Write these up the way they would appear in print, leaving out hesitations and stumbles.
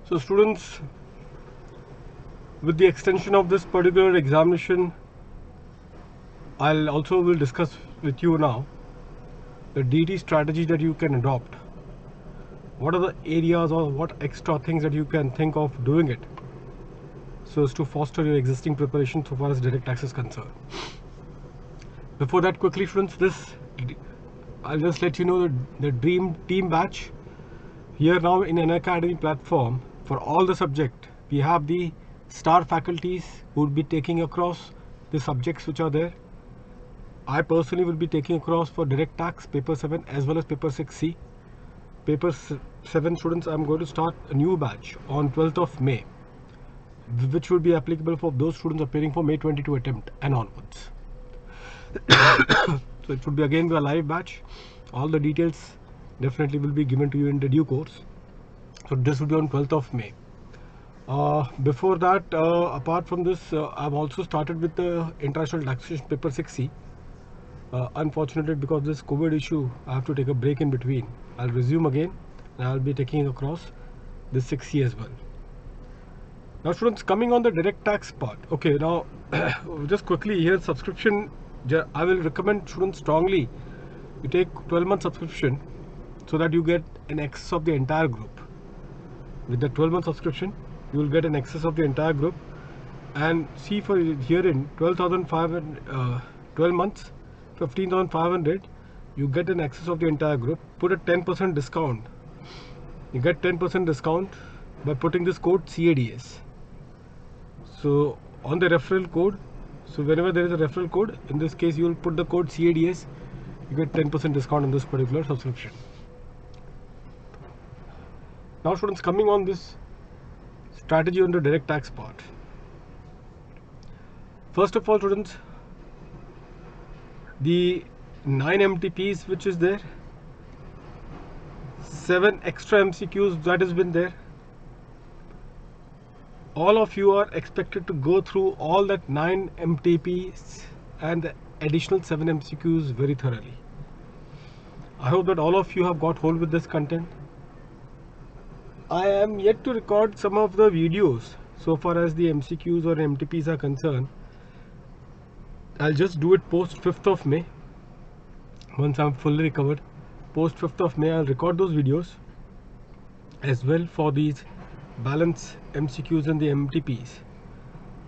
So students, with the extension of this particular examination, I'll also will discuss with you now the DT strategy that you can adopt. What are the areas or what extra things that you can think of doing it so as to foster your existing preparation so far as direct tax is concerned. Before that, quickly students, I'll just let you know the Dream Team batch. Here now in Unacademy platform, for all the subject, we have the star faculties who will be taking across the subjects which are there. I personally will be taking across for direct tax paper 7 as well as paper 6C. Paper 7 students, I'm going to start a new batch on 12th of May, which will be applicable for those students appearing for May 22 attempt and onwards. So it should be again a live batch. All the details definitely will be given to you in the due course. So this will be on 12th of May. Before that, apart from this, I've also started with the international taxation paper 6C. Unfortunately, because of this COVID issue, I have to take a break in between. I'll resume again and I'll be taking across this 6C as well. Now students, coming on the direct tax part. Okay, now just quickly here, subscription, I will recommend students strongly you take 12-month subscription so that you get an access of the entire group. With the 12-month subscription, you will get an access of the entire group. And see, for herein 12,500 12 months, 15,500, you get an access of the entire group. Put a 10% discount. You get 10% discount by putting this code CADS. So on the referral code, so whenever there is a referral code, in this case you will put the code CADS, you get 10% discount on this particular subscription. Now students, coming on this strategy on the direct tax part. First of all students, the 9 MTPs which is there, 7 extra MCQs that has been there. All of you are expected to go through all that 9 MTPs and the additional 7 MCQs very thoroughly. I hope that all of you have got hold with this content. I am yet to record some of the videos so far as the MCQs or MTPs are concerned. I'll just do it post 5th of May. Once I'm fully recovered, post 5th of May, I'll record those videos as well for these balance MCQs and the MTPs.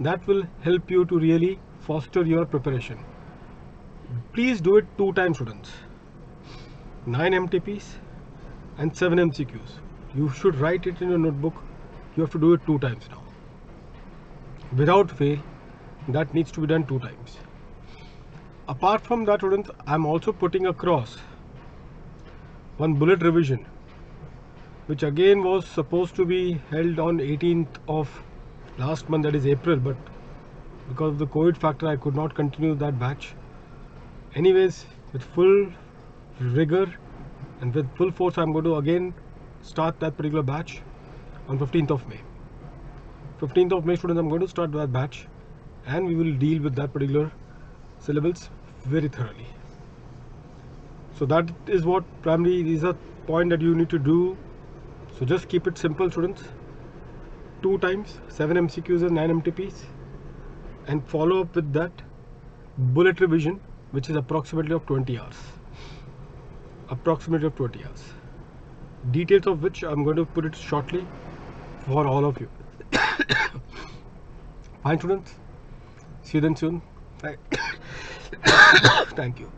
That will help you to really foster your preparation. Please do it 2 times students. 9 MTPs and 7 MCQs. You should write it in your notebook. You have to do it 2 times now. Without fail, that needs to be done 2 times. Apart from that students, I'm also putting across one bullet revision, which again was supposed to be held on 18th of last month, that is April, but because of the COVID factor I could not continue that batch. Anyways, with full rigor and with full force, I'm going to again start that particular batch on 15th of May. 15th of May students, I'm going to start that batch and we will deal with that particular syllabus very thoroughly. So that is what primarily is a point that you need to do. So just keep it simple students. 2 times 7 MCQs and 9 MTPs, and follow up with that bullet revision, which is approximately of 20 hours. Approximately of 20 hours. Details of which I'm going to put it shortly for all of you. Fine students. See you then soon. Thank you.